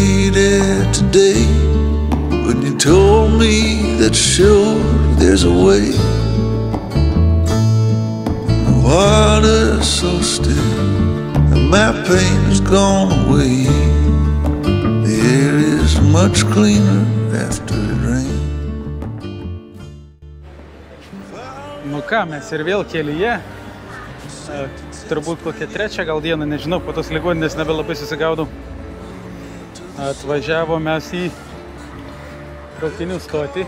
needed today when you told me that sure there's a way. The water's so still and my pain has gone away. The air is much cleaner after it rains. Nu ką, mes ir vėl kelyje. Turbūt kokią trečią gal dieną, nežinau, po tos ligoninės nebelabai susigaudau. Atvažiavo mes į traukinių stotį.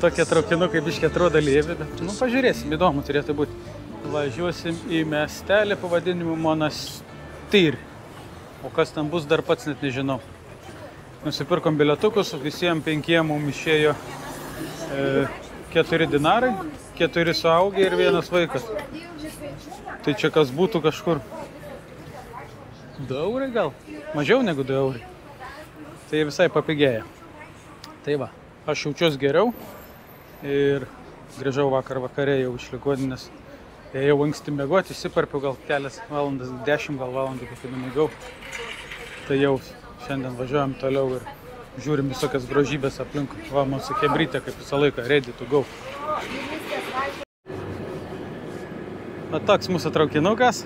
Tokie traukinukai biškį atrodo lėvi, bet pažiūrėsim, įdomu turėtų būti. Važiuosim į miestelį pavadinimu Monastyr. O kas ten bus, dar pats net nežinau. Nusipirkom bilietukus, visiems 5 mums išėjo 4 dinarai, 4 suaugę ir 1 vaikas. Tai čia kas būtų kažkur 2 eurai gal? Mažiau negu 2 eurai. Tai visai papigėja. Tai va, aš jaučiuos geriau ir grįžau vakar vakare jau iš ligoninės. Ėjau anksti miegoti, išsiparpiau gal kelias valandas, 10 gal valandų kokį numiegau. Tai jau šiandien važiuojam toliau ir žiūrim visokias grožybės aplinkui. Va, mūsų chebrytė kaip visą laiką, ready to go. O toks mūsų traukinukas.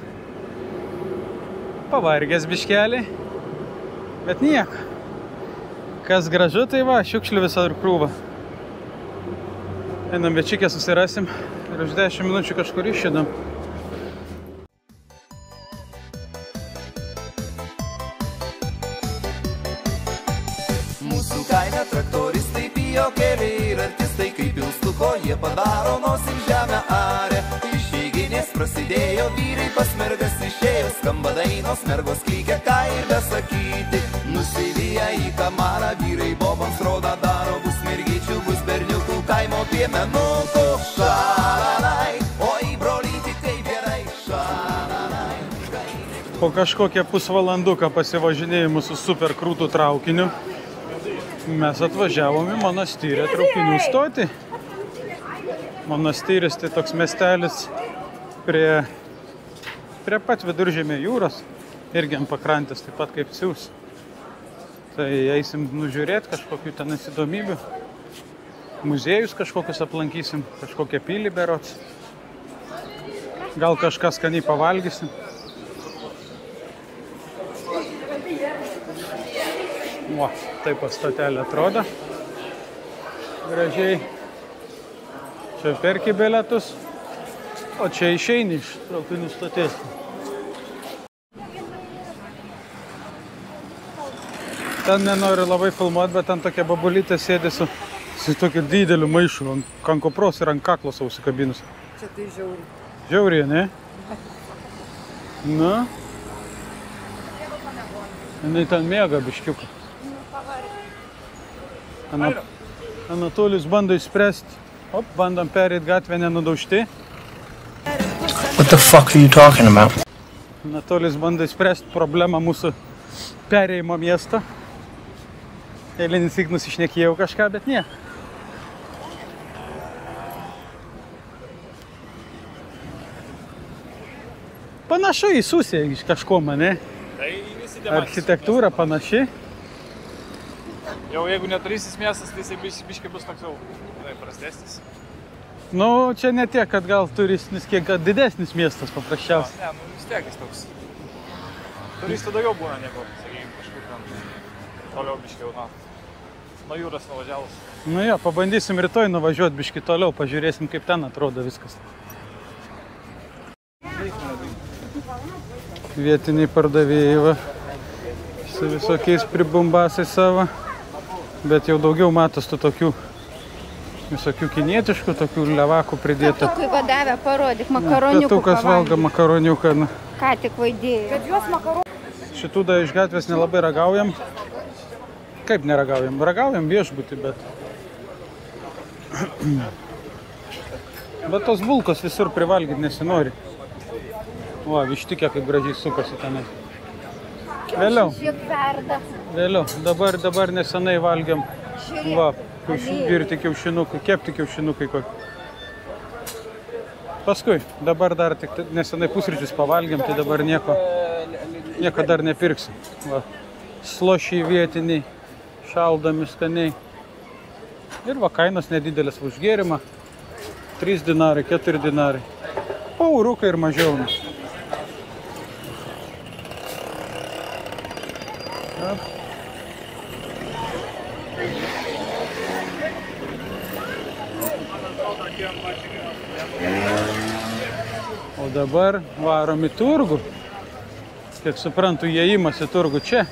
Pavargęs biškelį, bet nieko. Kas gražu, tai va, šiukšlių visą ir krūvą. Einam viečikę susirasim ir už 10 minučių kažkur išjudam. Mūsų kaime traktoristai, bijo keliai ir artistai, kaip pilstuko jie padaro nosim žemę arę. Išeiginės prasidėjo, vyrai pas mergas išėjo, skamba dainos, mergos klykia, ką ir besakyti. Nusivyja į kamarą, vyrai bobams rodą daro, bus mergyčių, bus berniukų, kaimo piemenukų. Šalalai, oi brolyti, kaip gerai, šalalai. Po kažkokią pusvalanduką pasivažinėjimų su super krūtų traukiniu mes atvažiavom į Monastyrę traukinių stotį. Monastyris tai toks miestelis prie pat Viduržemio jūros, irgi ant pakrantės, taip pat kaip Cius. Tai eisim nužiūrėti kažkokių ten įdomybių. Muziejus kažkokius aplankysim, kažkokią pilį berods. Gal kažką skaniai pavalgysim. O, taip stotelė atrodo. Gražiai. Čia perki bilietus, o čia išeini iš traukinių stoties. Ten nenoriu labai filmuoti, bet ten tokia babulytė sėdi su tokiu dideliu maišu, ant kopros ir ant kaklo užsikabinus. Čia tai žiauri. Žiauri, ne? Na? Jinai ten mėga biškiuką. Anatolijus bando išspręsti. Op, bandom perėti gatvę nenudaužti. What the fuck are you talking about? Anatolijus bando išspręsti problemą mūsų perėjimo miesto. Eilinis syk nusišnekėjau kažką, bet ne. Panašu į Susiją iš kažko, ne? Architektūra panaši. Jau jeigu neturisis miestas, tai jisai biškai bus toks jau prastesnis. Nu, čia ne tiek, kad gal turistinis, kiek didesnis miestas paprasčiausiai. Ne, nu vis tiek jis toks. Turistų daugiau būna negu, sakykime, kažkur ten toliau biškai jau, nuo jūros nuvažiavus. Nu jo, pabandysim rytoj nuvažiuoti biškai toliau, pažiūrėsim, kaip ten atrodo viskas. Vietiniai pardavėjai, va, su visokiais pribumbasais savo. Bet jau daugiau matos tų tokių visokių kinietiškų, tokių levakų pridėta. Katukui vadavę, parodyk, makaroniukų Katukas valgo makaroniuką. Ką tik vaidėjai. Kad juos makaroniukų. Šitų da iš gatvės nelabai ragaujam. Kaip neragaujam? Ragaujam viešbutį, bet... Bet tos bulkos visur privalgyti nesinori. O, vištikė kaip gražiai sukasi tenai. Vėliau. Vėliau. Dabar nesenai valgiam. Va, virti kiaušinukai, kepti kiaušinukai kokį. Paskui, dabar dar tik nesenai pusryčius pavalgiam, tai dabar nieko dar nepirksim. Va, slošiai vietiniai, šaldomi skaniai. Ir va kainos nedidelės už gėrimą. 3 dinarai, 4 dinarai. Po euruką ir mažiau. O dabar varom į turgų. Kiek suprantu, įėjimas į turgų čia.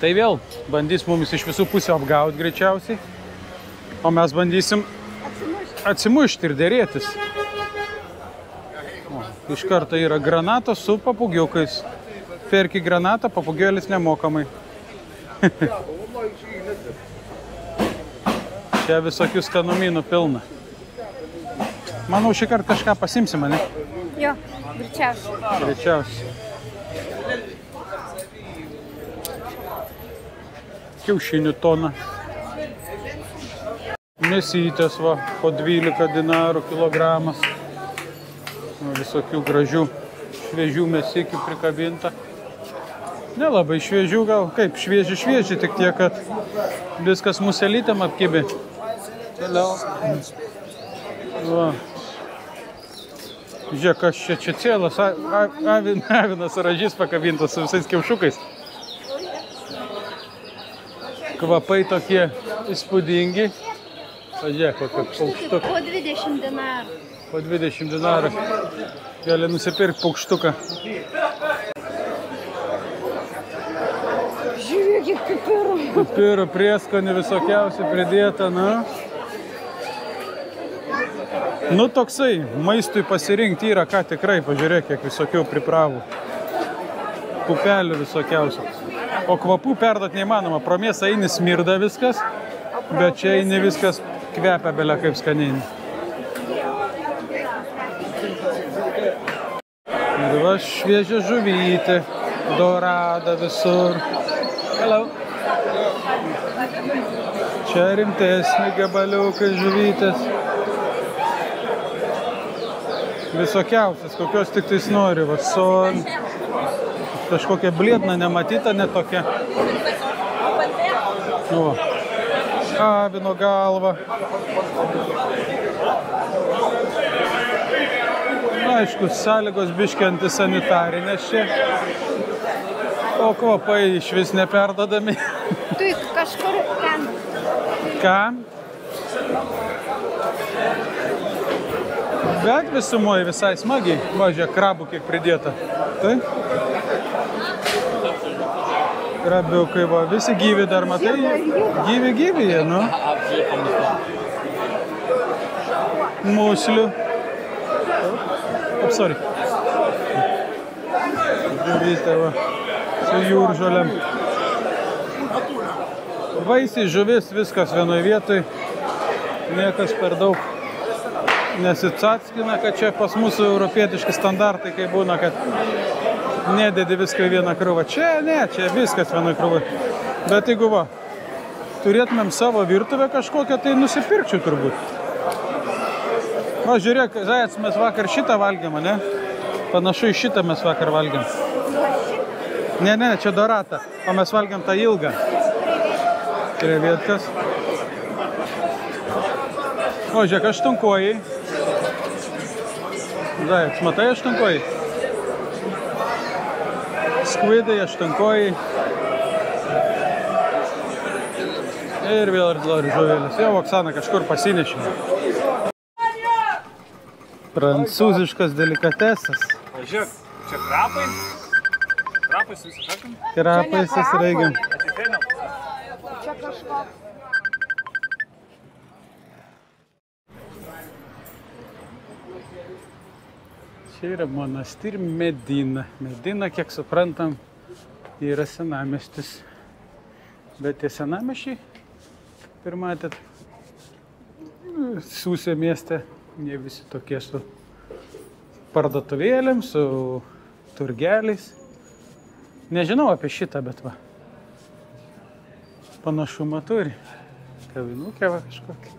Tai vėl bandys mumis iš visų pusių apgauti greičiausiai. O mes bandysim atsimušti ir dėrėtis. O, iš karto yra granatos su papugiukais. Perki granatą, papugėlis nemokamai. Čia visokių skanumynų pilna. Manau, šį kartą kažką pasimsim, ne? Jo, greičiausiai. Greičiausiai. Kiaušinių toną. Mėsytės va, po 12 dinarų kilogramas. Visokių gražių šviežių mėsykių prikabinta. Nelabai šviežių gal, kaip švieži, tik tiek, kad viskas muselytėm apkibė. Va. Žiūrėk, kas čia cėlas, avinas ražys pakabintas su visais kiaušukais. Kvapai tokie įspūdingi. Pažiūrėk, kokia paukštuka. Po 20 dinarų. Po 20 dinarų. Gali nusipirkti paukštuką. Žiūrėkit, pipirų. Pipirų, prieskonių visokiausių pridėta, na. Nu toksai, maistui pasirinkti yra ką tikrai, pažiūrėk, kiek visokių pripravų. Pupelių visokiausių. O kvapų perduot neįmanoma, pro mėsą eini smirda viskas, bet čia eini viskas kvepia belia kaip skaniai. Ir va šviežia žuvytė, dorada visur. Hello. Čia rimtesni gabaliukai žuvytės. Visokiausias, kokios tik tais nori, va, son, kažkokia bliedna, nematyta, net tokia. O, avino galva. Aišku, sąlygos biški antisanitarinės čia, o kvapai iš vis neperdodami. Tu kažkur ten. Ką? Bet visumoje visai smagiai. Va, žiūrėk, krabų kiek pridėta. Tai? Krabiukai, va, visi gyvi dar, matai? Gyvi jie, nu. Muslių. Sorry. Žuvytė, va, su jūržolėm. Vaisiai, žuvis, viskas vienoje vietoje. Niekas per daug nesitsackina, kad čia pas mūsų europietiški standartai, kai būna, kad nededi viską į vieną krūvą. Čia ne, čia viskas vienoj krūvai. Bet jeigu va, turėtumėm savo virtuvę kažkokią, tai nusipirkčiau turbūt. Va, žiūrėk, Zajats, mes vakar šitą valgėm, ne? Panašu į šitą mes vakar valgėm. Ne, čia dorata, o mes valgėm tą ilgą. Krevetkas. O, žiūrėk, aštunkojai. Zajats, matai aštunkojai? Skvidai, aštunkojai. Ir vėl ir žuvėlis. Jau Oksana kažkur pasinešime. Prancūziškas delikatesas. Žiūrėk, čia krapai. Krapai susikakim. Krapai susireigiam. Čia kažko. Čia yra Monastir Medina. Medina, kiek suprantam, yra senamiestis. Bet tie senamiesčiai, pirmatėt, Sūsio mieste, jie visi tokie su parduotuvėlėm, su turgeliais. Nežinau apie šitą, bet va. Panašumą turi. Kavinukė va kažkokia.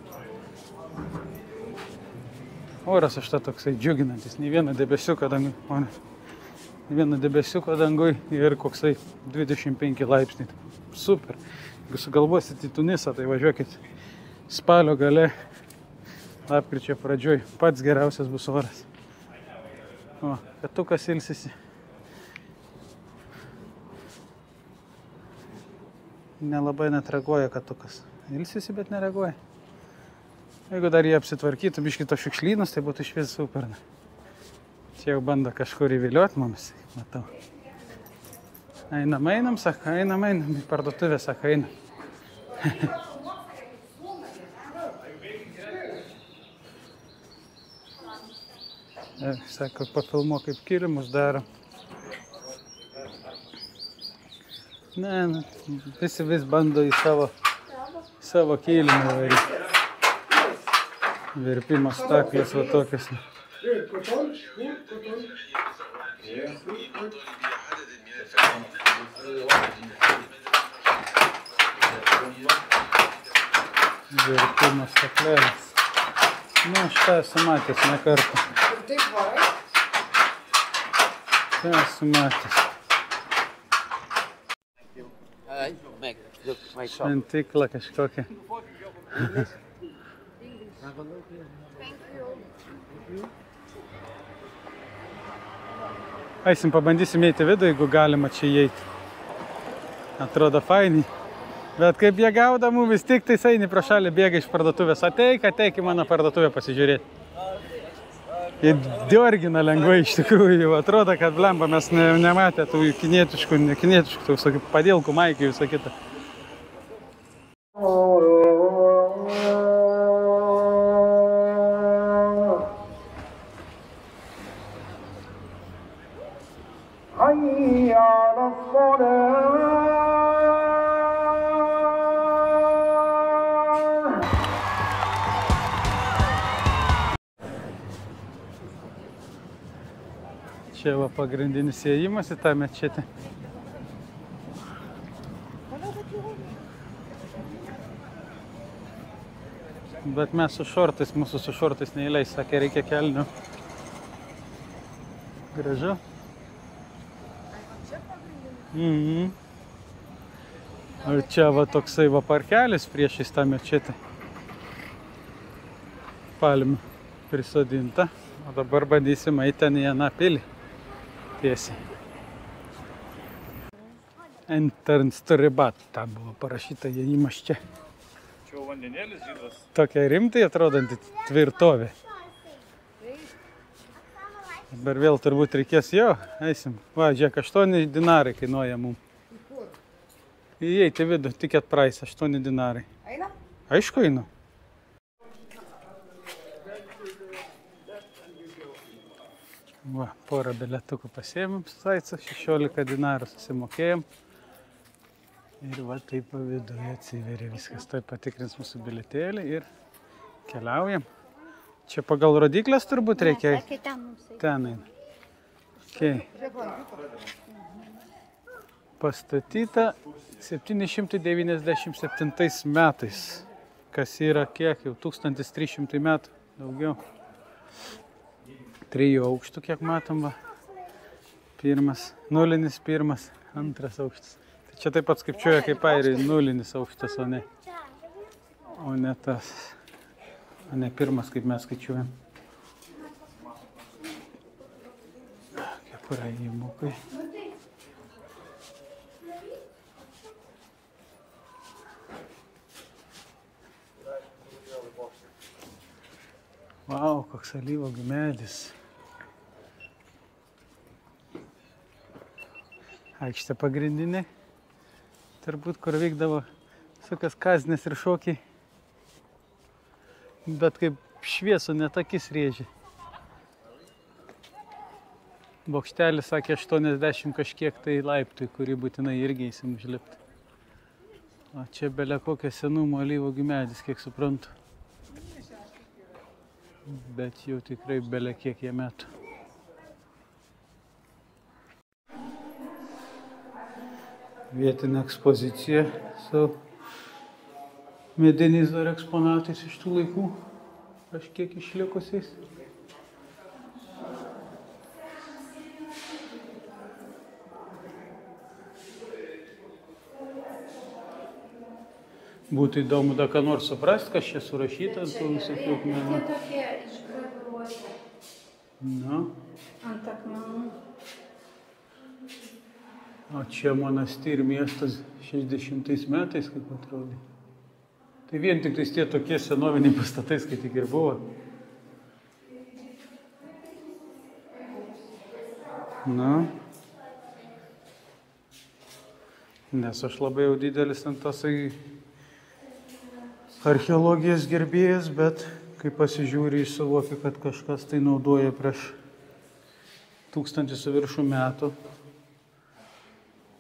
Oras aš tą toksai džiuginantis, nei vieną debesiuką dangų. vieno debesiuko dangui ir koksai 25 laipsniai. Super. Jeigu sugalvosit į Tunisą, tai važiuokit spalio gale, lapkričio pradžioj. Pats geriausias bus oras. O, katukas ilsisi. Nelabai net reaguoja katukas. Ilsisi, bet nereaguoja. Jeigu dar jie apsitvarkytų biškį to šiukšlynus, tai būtų išvis super. Čia jau bando kažkur įviliuot mums, matau. Einam, sako, einam, į parduotuvę, sako, einam. Sako, pafilmuok kaip kilimus daro. Ne, visi vis bando į savo kilimą varyti. Virpimo staklės va tokias. Virpimo staklėlės. Nu, šitą esu matęs ne kartą. Šitą esu matęs. Šventikla kažkokia. Eisim, pabandysim eiti vidų, jeigu galima čia įeiti. Atrodo fainiai. Bet kaip jie gauda mumis, tik tai eini pro šalį, bėga iš parduotuvės. Ateik į mano parduotuvę pasižiūrėti. Jie diorgina lengvai iš tikrųjų. Atrodo, kad blemba mes nematė tų kinietiškų, tų padėlkų, maikių, visą kitą. Čia va pagrindinis įėjimas į tą mečetę. Bet mes su šortais, mūsų su šortais neįleis, sakė, reikia kelnių. Gražu. Ir čia va toksai va parkelis priešais tą mečetę. Palmių prisodinta. O dabar bandysim eiti ten į aną pilį. Tiesiai. Enternsturibat, tam buvo parašyta įėjimas čia. Čia jau vandenėlis žydas. Tokia rimtai atrodanti tvirtovė. Dabar vėl turbūt reikės jo, eisim. Va, žiūrėk, 8 dinarai kainuoja mums. Įeiti vidų, ticket price, 8 dinarai. Eina? Aišku, einu. Va, porą bilietukų pasiėmėm su Zaicu, 16 dinarų susimokėjom. Ir va taip viduje atsiveria viskas. Tai patikrins mūsų bilietėlį ir keliaujam. Čia pagal rodiklės turbūt reikia. Ne, sakė, ten mums eiti. Ten eina. Okay. Pastatyta 797 metais. Kas yra kiek jau 1300 metų, daugiau. 3 aukštų, kiek matom, va. Pirmas, nulinis pirmas, antras aukštas. Tai čia taip pat skaičiuoja kaip airiai, nulinis aukštas, o ne tas, o ne pirmas, kaip mes skaičiuojam. Praėjimukai. Vau, koks alyvuogių medis. Aikštė pagrindinė. Turbūt, kur vykdavo visokios kazinės ir šokiai. Bet kaip šviesų net akis rėžė. Bokštelis sakė 80 kažkiek tai laiptų, į kurį būtinai irgi eisim užlipti. O čia belia kokio senumo alyvuogių medis, kiek suprantu. Bet jau tikrai belia kiek jie metų. Vietinė ekspozicija su mediniais dar eksponatais iš tų laikų, kažkiek išlikusiais. Būtų įdomu da ką nors suprasti, kas čia surašyta ant tų visokių akmenų. Tie tokie išgraviruoti Nu, ant akmenų. o čia Monastyr miestas 60 metais, kaip atrodo. Tai vien tik tie tokie senoviniai pastatai, kai tik ir buvo. Nu. Nes aš labai jau didelis ant tasai archeologijos gerbėjas, bet kai pasižiūri, suvoki, kad kažkas tai naudoja prieš 1000 su viršų metų.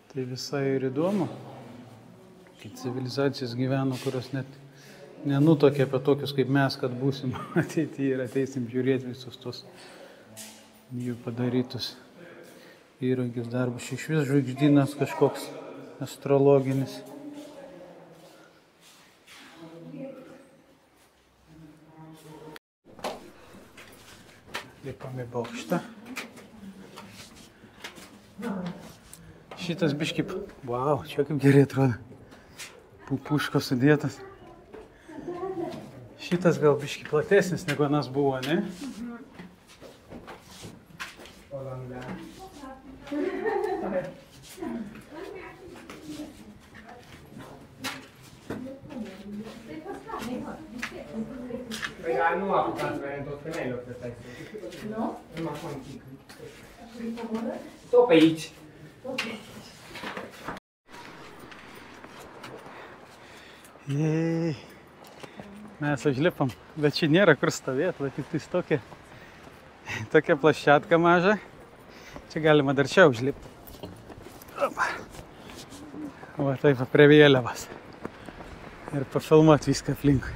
Tai visai ir įdomu, kad civilizacijos gyveno, kurios net nenutokė apie tokius kaip mes, kad būsim ateityje ir ateisim žiūrėti visus tos jų padarytus įrankius darbus. Iš vis žvaigždynas kažkoks astrologinis. Lipam į bokštą. Šitas biški, wow, čia kaip gerai atrodo. Pupuškos sudėtas. Šitas gal biški platesnis negu anas buvo, ne? Nu am putea să tot femeile pe stai. Nu? Nu mă contic. Tot pe aici. Jei, mes užlipam, bet čia nėra kur stovėti, va tik tais tokia plaščiatka maža. Čia galima dar čia užlipti. Va taip, prie vėliavos. Ir pafilmuoti viską aplinkui.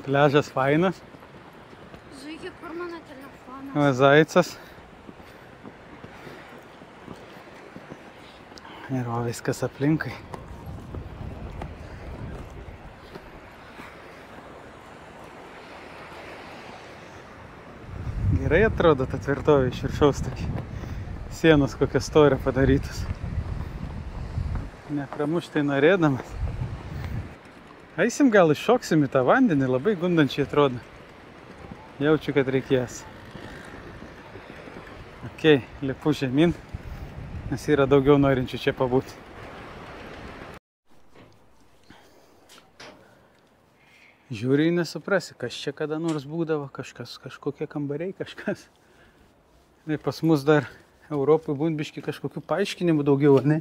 Pliažas fainas. Žiūrėk, kur mano telefonas. Va zaicas. Ir va viskas aplinkui. Gerai atrodo ta tvirtovė iš viršaus, tokia sienos kokią storę padarytus. Nepramuštai norėdamas. Eisim gal iššoksim į tą vandenį, labai gundančiai atrodo. Jaučiu, kad reikės. Ok, lipu žemyn, nes yra daugiau norinčių čia pabūti. Žiūri, nesuprasi, kas čia kada nors būdavo, kažkas, kažkokie kambariai, kažkas. Ir pas mus dar Europai būn biški kažkokių paaiškinimų daugiau, ne?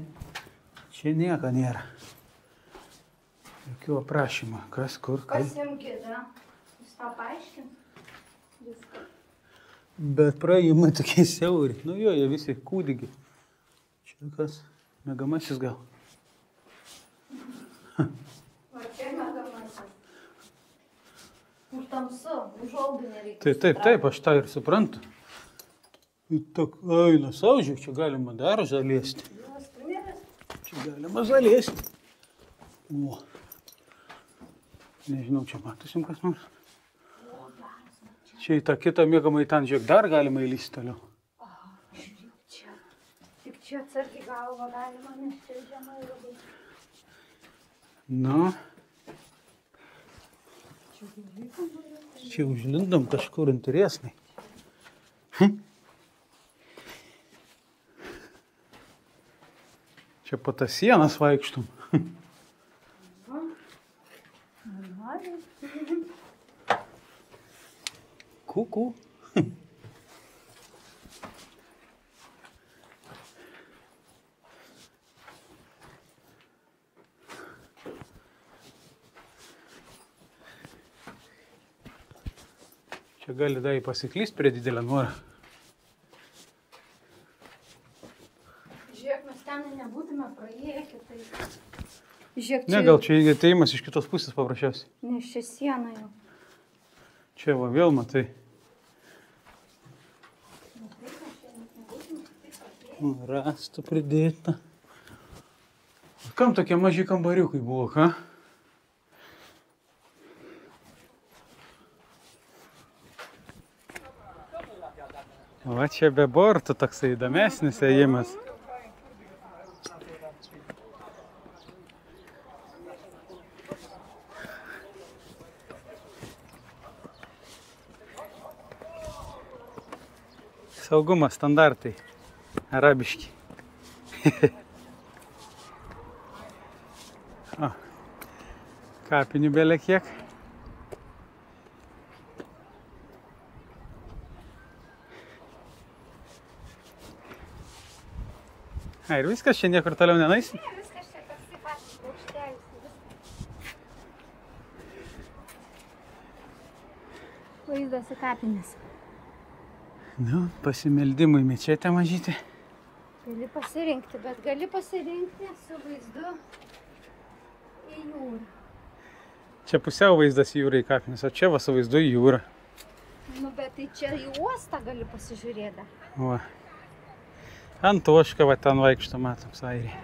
Čia nieko nėra. Jokių aprašymų, kas, kur, kaip. Kas jums gėda? Jūs tą paaiškint? Viską. Bet praėjimai tokie siauri. Nu jo, jie visi kūdigi. Čia kas? Mėgamasis gal. Ar čia mėgamasis? Už tamsu, už olbį nereikia. Taip, aš tą ir suprantu. Eina saužiuk, čia galima dar žaliesti. Jos tunėlis? Čia galima žaliesti. O. Nežinau, čia matosim kas nors. Čia į tą kitą mėgamą į ten, žiūrėk, dar galima įlysti toliau. Čia. Tik čia atsargiai galvą galima, nes čia žemai labai. Nu. Čia užlindom kažkur interesnai. Čia po tas sienas vaikštum. Kuku. Čia gali dar pasiklyst prie didelę nuorą. Žiūrėk, mes ten nebūtume praėję kitaip. Žiūrėk, Ne, gal čia atėjimas iš kitos pusės paprasčiausiai. Nes čia siena jau. Čia va vėl matai. Rastų pridėta. Kam tokie maži kambariukai buvo, ką? Va čia be bortų toksai įdomesnis ėjimas. Saugumo standartai. Arabiški. O, kapinių belė kiek. A, ir viskas, čia niekur toliau nenaisi? Ne, viskas čia toksai pats paukštelis. Vaizdas į kapines. Nu, pasimeldimui mečetę mažyti. Gali pasirinkti, bet gali pasirinkti su vaizdu į jūrą. Čia pusiau vaizdas į jūrą į kapines, o čia va su vaizdu į jūrą. Nu, bet tai čia į uostą gali pasižiūrėti. Va. Ant ošką va ten vaikšto, matom, sairiai.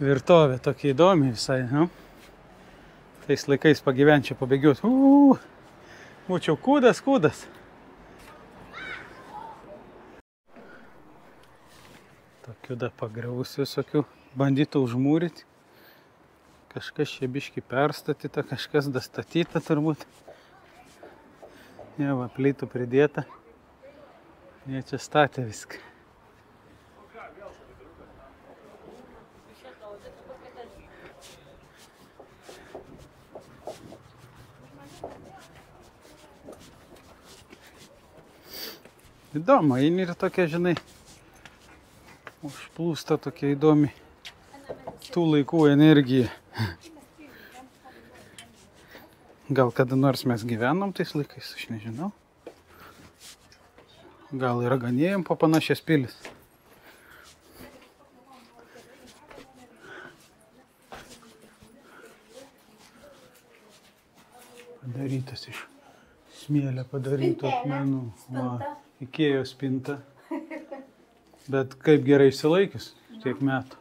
Tvirtovė tokia įdomi visai, nu. Tais laikais pagyvenčiau pabėgiuot. Būčiau kūdas. Tokių da pagriavusių visokių bandytų užmūryti. Kažkas čia biškį perstatyta, kažkas dastatyta turbūt. Jie va, plytų pridėta. Jie čia statė viską. Įdomu, eini ir tokia, žinai, užplūsta tokia įdomi tų laikų energija. Gal kada nors mes gyvenom tais laikais, aš nežinau. Gal ir ganėjom po panašias pilis. Padarytas iš smėlio, padarytų akmenų. Va. Ikėjos spinta, bet kaip gerai išsilaikius tiek metų.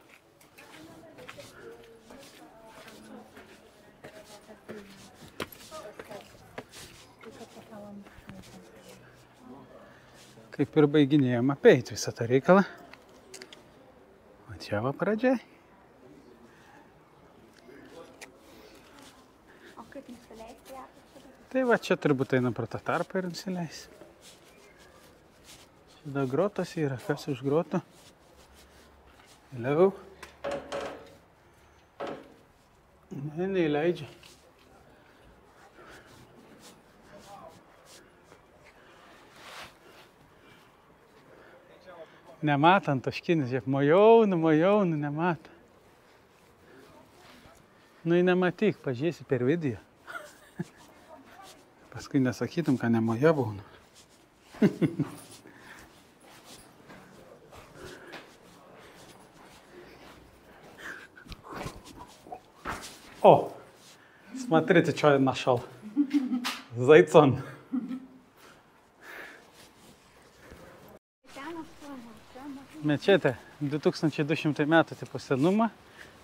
Kaip ir baiginėjom apeit visą tą reikalą. O čia va pradžiai. O kaip nusileisti ją? Tai va čia turbūt eina pro tą tarpą ir nusileis. Tada grotas yra, kas už groto? Vėliau. Ne, neįleidžia. Nematant taškinis, žiūrėk, mojaunu, nemato. Nu, nematyk, pažiūrėsi per video. Paskui nesakytum, ką nemojavau. О, смотрите, что я нашел. Зайцон. Mečetė 2200 metų tipo senumo.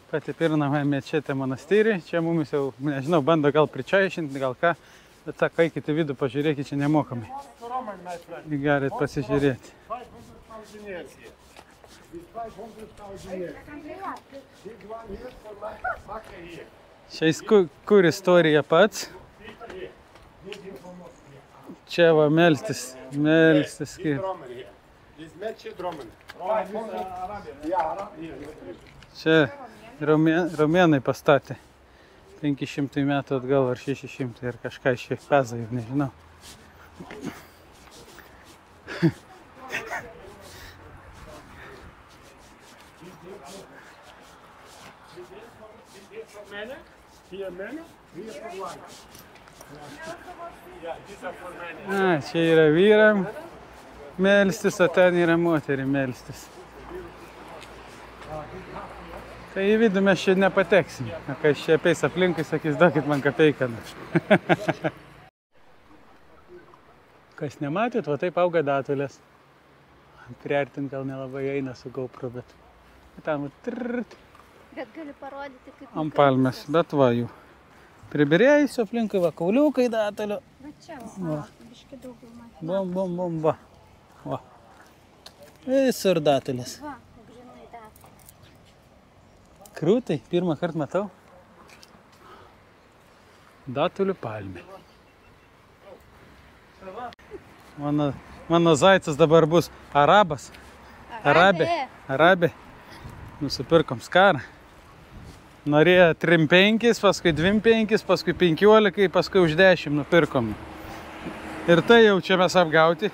Pati pirma mečetė monastyrį. Čia mumis jau, nežinau, bando gal pričaišinti, gal ką. Bet sako, eikite vidų, pažiūrėkite, čia nemokamai. Galit pasižiūrėti. Šiais kur istorija pats. Čia va melstis kaip. Čia romėnai pastatė 500 metų atgal ar 600 ir kažką iš Efezo, jau nežinau. A, čia yra vyram melstis, o ten yra moterį melstis. Tai į vidų mes čia nepateksim. Kai čia apeis aplinkui, sakys, duokit man kapeiką. Kas nematėt, va taip auga datulės. Priartint gal nelabai eina su GoPro, bet tam trrt. Bet gali parodyti, kaip... Ant palmės, bet va jų. Pribirėjusiu aplinkui, va, kauliukai datulio. Va čia, va, biški daugiau matė. Bum, va. Va. Visur datulis. Va, grinai datų. Krūtai, pirmą kartą matau. Datulių palmė. Mano zaicas dabar bus arabas. Arabė. Nusipirkom skarą. Norėjo 3,5, paskui 2,5, paskui 15, paskui už 10 nupirkom. Ir tai jau čia mes apgauti.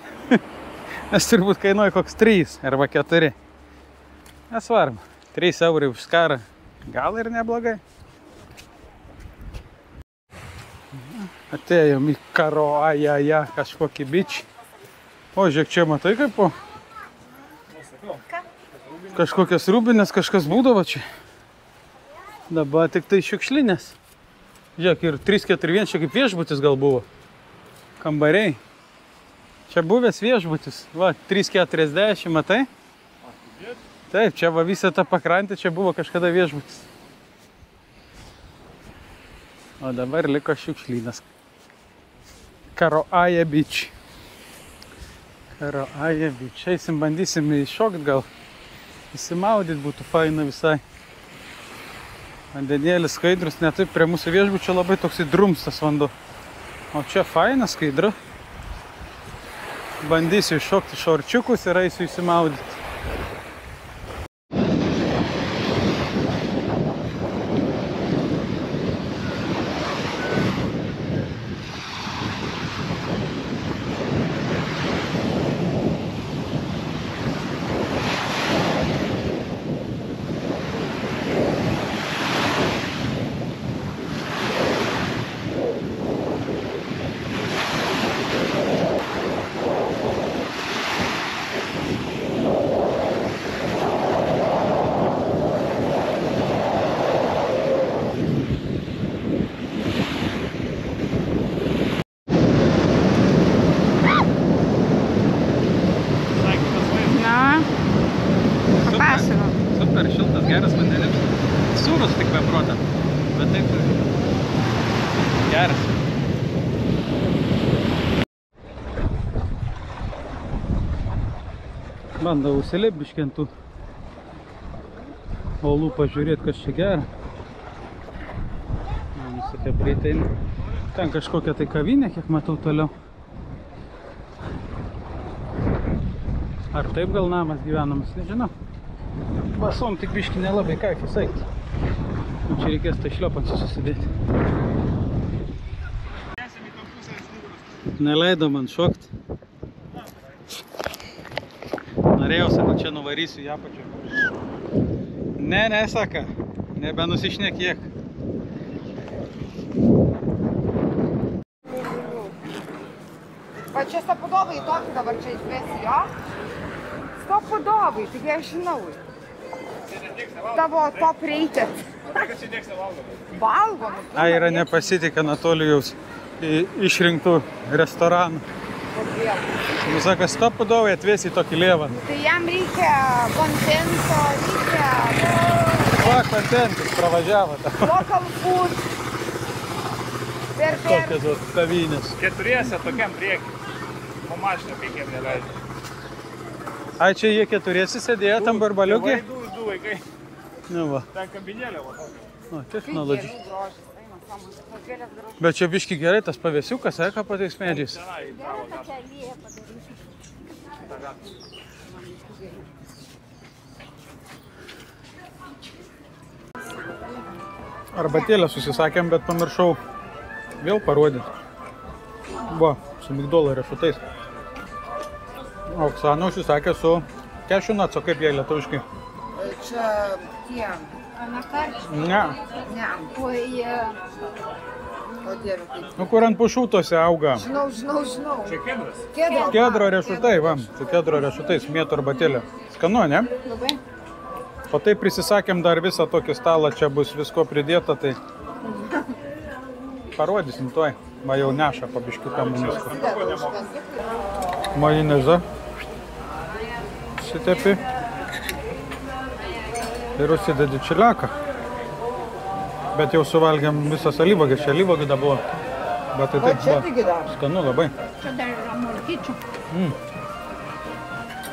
Nes turbūt kainuoja koks 3 arba 4. Nesvarbu. 3 eurai už skarą. Gal ir neblogai. Atėjom į Karoajaja kažkokį bičį. O, žiūrėk, čia matai kaip po? Kažkokias rūbinės, kažkas būdavo čia. Dabar tik tai šiukšlinės. Žiūrėk, ir 3-4-1 čia kaip viešbutis gal buvo. Kambariai. Čia buvęs viešbutis. Va, 3,40, matai? Taip, čia va visą tą pakrantę, čia buvo kažkada viešbutis. O dabar liko šiukšlynas. Karoaja Beach. Karoaja Beach. Eisim, bandysim iššokt gal. Įsimaudyt būtų faina visai. Vandenėlis skaidrus, ne taip prie mūsų viešbučio labai toksai drumstas vanduo. O čia faina, skaidru. Bandysiu iššokti šorčiukus ir eisiu įsimaudyti. Super šiltas, geras vandenis. Sūrus tik beprotą, bet taip geras. Bandau užsilėp biškentų olų pažiūrėti, kas čia gera. Mūsų breitai. Ten kažkokia tai kavinė, kiek matau toliau. Ar taip gal namas gyvenamas, nežinau. Basom tik biškį nelabai kakis eiti. Čia reikės tai šliopančių susidėti. Neleido man šokt. Norėjau, sakau, čia nuvarysiu į apačią. Ne, saka. Nebenusišnekėk. Va čia stopudovai tokį dabar čia išvesi, jo? Stopudovai, tik aš žinau. Tavo top rated. Valgo? A, yra nepasitikė Anatolijaus išrinktų restoranų. Kodėl? Nu, saka, stopudovai atvės į tokį lėvą. Tai jam reikia kontento, reikia... Va, kontentas pravažiavo tą. Local food. Tokias kavinės. Keturiese tokiam priekį. Po mašinę penkiem neleidžia. Ai, čia jie keturiesi sėdėjo tam barbaliukė? Du vaikai. Nu va. Ten kabinėlė va tokia. O, technologija. Bet čia biški gerai tas pavėsiukas, ką po tais medžiais. Arbatėlę susisakėm, bet pamiršau vėl parodyti. Va, su migdolo riešutais. Oksana užsisakė su kešunaco, kaip jie lietuviškai. Čia tie... Anakarčiai? Ne. Ne. Oi, O dieve, kaip... Nu, kur ant pušūtose auga. Žinau. Čia kedras. Kedro riešutai, va. Su kedro riešutais, mėtų arbatėlė. Skanu, ne? labai. O tai prisisakėm dar visą tokį stalą, čia bus visko pridėta, tai... Parodysim tuoj. Va jau neša pabiškiuką mumisko. Majonezą. Sitepi. Ir užsidedi čiliaką. Bet jau suvalgėm visas alyvuogės. Čia alyvuogė da buvo. Bet tai taip, va. Skanu labai. Čia dar yra morkyčių.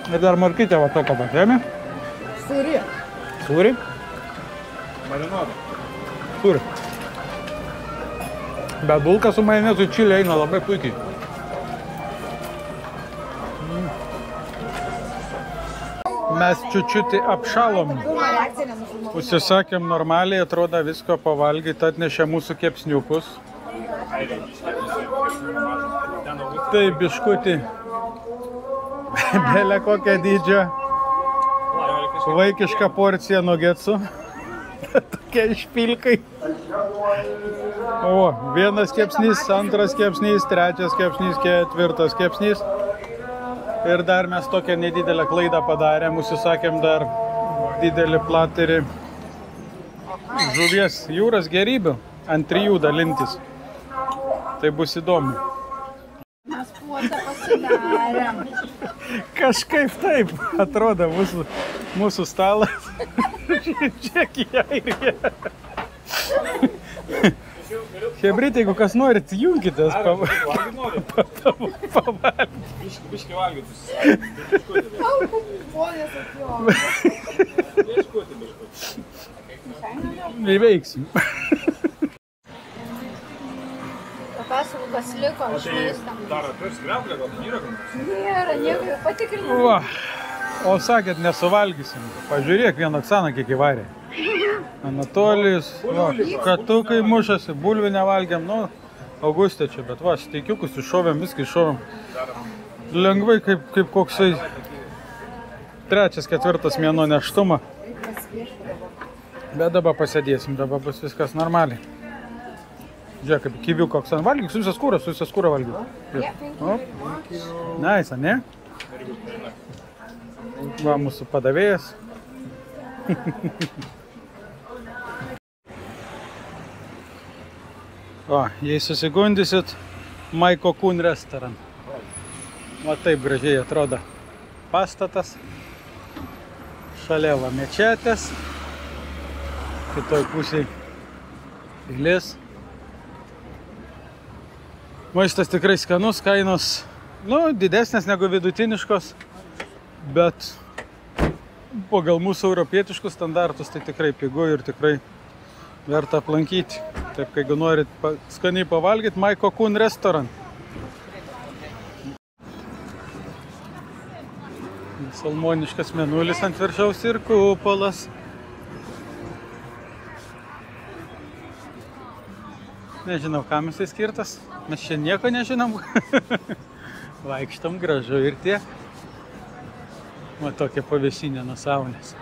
Ir dar morkytė va tokia patėmė. Sūri. Sūri? Marinuota. Sūri. Bet bulka su majonezu čili eina labai puikiai. Mes čiučiutį apšalom. Užsisakėm normaliai, atrodo visko pavalgyti, atnešė mūsų kepsniukus. Tai biškutį. Belė kokią dydžią. Vaikiška porcija nuggetsų. Tokie išpilkai. O, vienas kepsnys, antras kepsnys, trečias kepsnys, ketvirtas kepsnys. Ir dar mes tokią nedidelę klaidą padarėm, užsisakėm dar didelį platerį žuvies jūros gėrybių, ant 3 dalintis. Tai bus įdomu. Mes puotą pasidarėm. Kažkaip taip atrodo mūsų stalas. Žiūrėk į airiją. Hebrit, jeigu kas norit, junkitės pavalgyti. Biški valgytus. Įveiksim. Papasakau, kas liko iš maisto. Dar atvirs skreblė, gal nėra kam? Nėra, nieko, patikrinau. Va. O sakėt, nesuvalgysim. Pažiūrėk, vieną Oksaną kiek įvarė. Anatolijus, katukai mušasi, bulvių nevalgiam, nu, Augustė čia, bet va, steikiukus iššovėm, viską iššovėm. Lengvai kaip koksai 3-4 mėnuo neštumą. Bet dabar pasėdėsim, dabar bus viskas normaliai. Žiūrėk, kaip kiviuką Oksaną. Valgyk, su visą skūrą valgyk. Nice, ne? Va, mūsų padavėjas. O, jei susigundysit, My Cocoon Restaurant. Va taip gražiai atrodo pastatas. Šalia va mečetės. Kitoj pusėj pilis. Maistas tikrai skanus, kainos, nu, didesnės negu vidutiniškos. Bet pagal mūsų europietiškus standartus tai tikrai pigu ir tikrai verta aplankyti. Taip, kai norit skaniai pavalgyti, My Cocoon Restaurant. Salmoniškas mėnulis ant viršaus ir kupolas. Nežinau, kam jisai skirtas. Mes čia nieko nežinom. Vaikštam gražu ir tiek. Va tokia pavėsinė nuo saulės.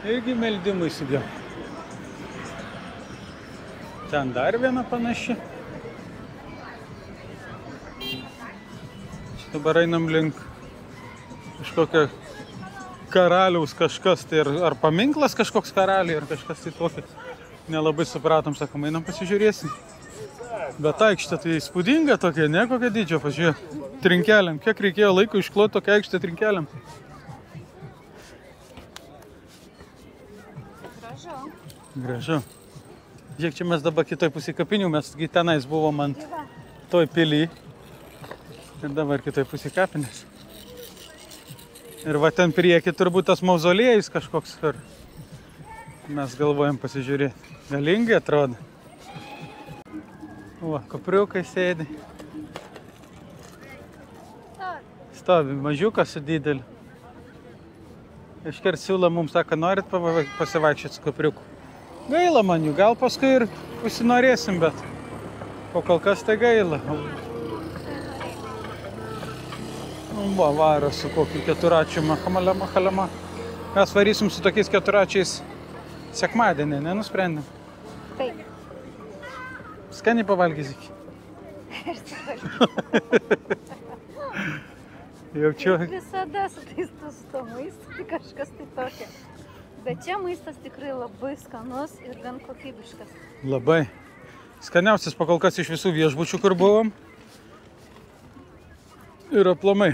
Irgi meldimui įsigėjau. Ten dar viena panaši. Čia dabar einam link kažkokio karaliaus kažkas, tai ar paminklas kažkoks karaliai, ar kažkas tai tokio. Nelabai supratom, sakom, einam pasižiūrėsim. Bet aikštė tai įspūdinga tokia, ne kokia dydžio, pažiūrėk. Trinkeliam. Kiek reikėjo laiko iškloti tokią aikštę trinkeliam? Gražu. Žiūrėk, čia mes dabar kitoj pusėj kapinių, mes tenais buvom ant toj pily. Ir dabar kitoj pusėj kapinės. Ir va ten prieki turbūt tas mauzoliejus kažkoks. Ir mes galvojam pasižiūrėti. Galingai atrodo. Va, kapriukai sėdi. Stovi, mažiukas su dideliu. Iškart siūlo mums, sako, norit pasivaikščioti su kapriuku. Gaila man jų, gal paskui ir užsinorėsim, bet po kol kas tai gaila. Va, varo su kokiu keturačiu mahalama. Mes varysim su tokiais keturačiais sekmadienį, nenusprendėm. Taip. Skaniai pavalgysi. Jaučiu. Visada su to maistu, tai kažkas tai tokia. Bet čia maistas tikrai labai skanus ir gan kokybiškas. Labai. Skaniausias pakol kas iš visų viešbučių, kur buvom. Ir aplamai.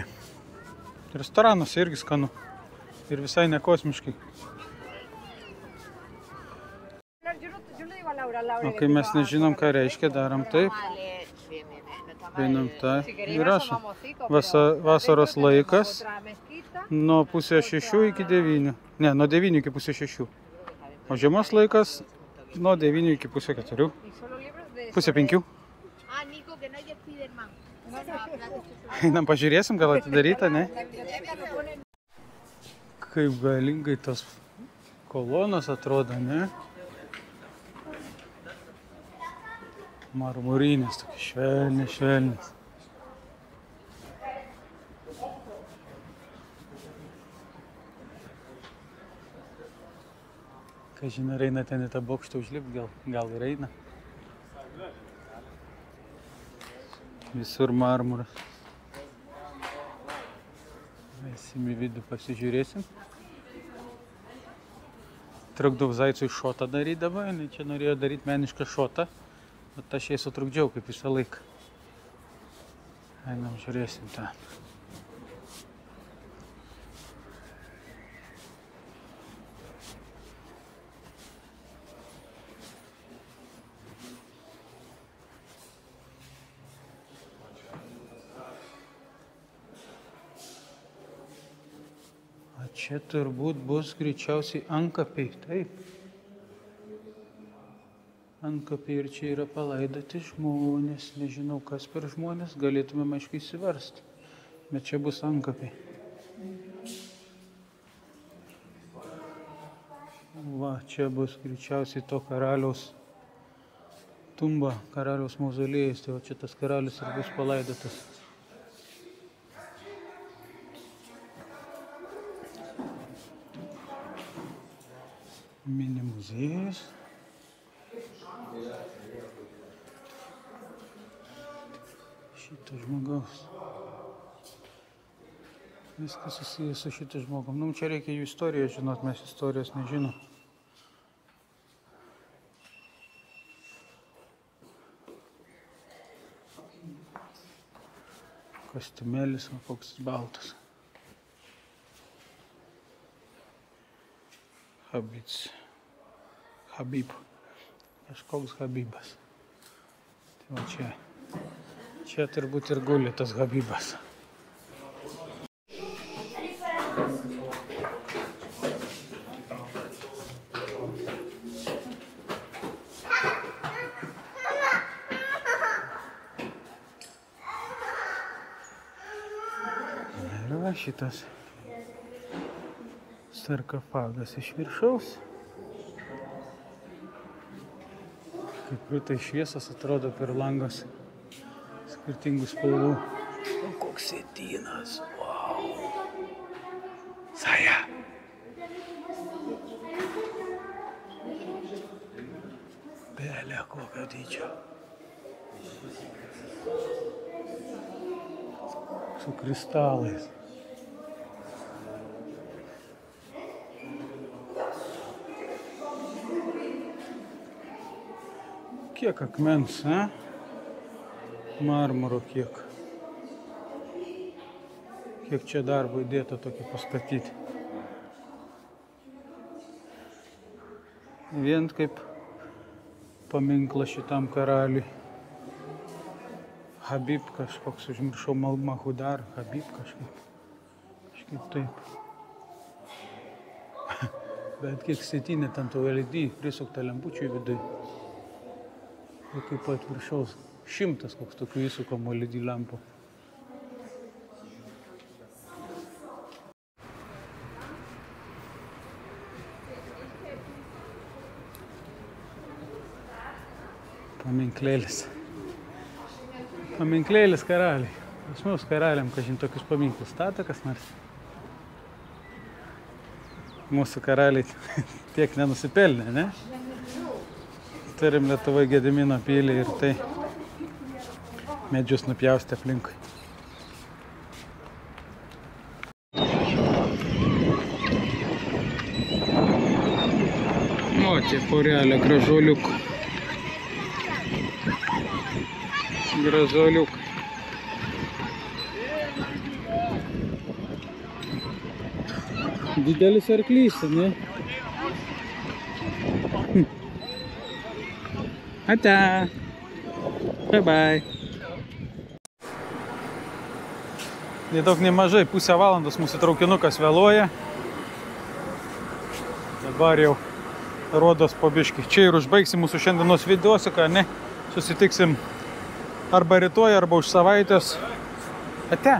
Restoranuose irgi skanu. Ir visai nekosmiškai. O kai mes nežinom, ką reiškia, darom taip. Prieinam tą ir rašom. Vasaros laikas nuo 5:30 iki 9. Ne, nuo 9 iki 5:30. O žiemos laikas nuo 9 iki 4:30. 4:30. Einam pažiūrėsim, gal atidaryta, ne? Kaip galingai tos kolonos atrodo, ne? Marmurinės, tokia švelnis. Kažin, ar eina ten į tą bokštą užlipti, gal ir eina. Visur marmuras. Eisim į vidų, pasižiūrėsim. Trukdau Zaicui šotą darydavo, jinai čia norėjo daryti menišką šotą, bet aš jai sutrukdžiau kaip visą laiką. Einam, žiūrėsim ten. Čia turbūt bus greičiausiai antkapiai, taip. Antkapiai ir čia yra palaidoti žmonės. Nežinau, kas per žmonės, galėtumėm aiškiai įsiversti. Bet čia bus antkapiai. Va, čia bus greičiausiai to karaliaus tumba, karaliaus mauzolėjus. Tai va, čia tas karalius ir bus palaidotas. Mini muziejus. Šito žmogaus. Viskas susijęs su šito žmogum. Nu, čia reikia jų istoriją žinot, mes istorijos nežinom. Kostiumėlis, o koks baltas. Habib. Kažkoks Habibas. Tai va čia. Čia turbūt ir guli tas Habibas. Ir va šitas sarkofagas iš viršaus. Kaip tai šviesas atrodo per langas skirtingų spalvų. O koks sėdynas, wow! Saja! Belė kokio dydžio. Su kristalais. Kiek akmens, ne? Marmuro kiek. Kiek čia darbo įdėta tokį pastatyti. Vien kaip paminklas šitam karaliui. Habib kažkoks, užmiršau, Mahudar, Habib kažkaip. Kažkaip taip. Bet kiek sėtinė ten to LED prisukta lempučių į vidui. Ir kaip pat viršaus 100 koks tokių įsukamų LED lempų. Paminklėlis. Paminklėlis karaliai. Pas mus karaliam, kažin tokius paminklus stato kas nors. Mūsų karaliai tiek nenusipelnė, ne? Turim Lietuvoj Gedimino pilį ir tai medžius nupjaustė aplinkui. O, čia porelė gražuoliuk. Gražuoliuk. Didelis arklys, ne? Ata. Bye bye. Nei daug, nei mažai, pusę valandos mūsų traukinukas vėluoja. Dabar jau rodos po biškį. Čia ir užbaigsim mūsų šiandienos videosiką, ne? Susitiksim arba rytoj, arba už savaitės. Ate.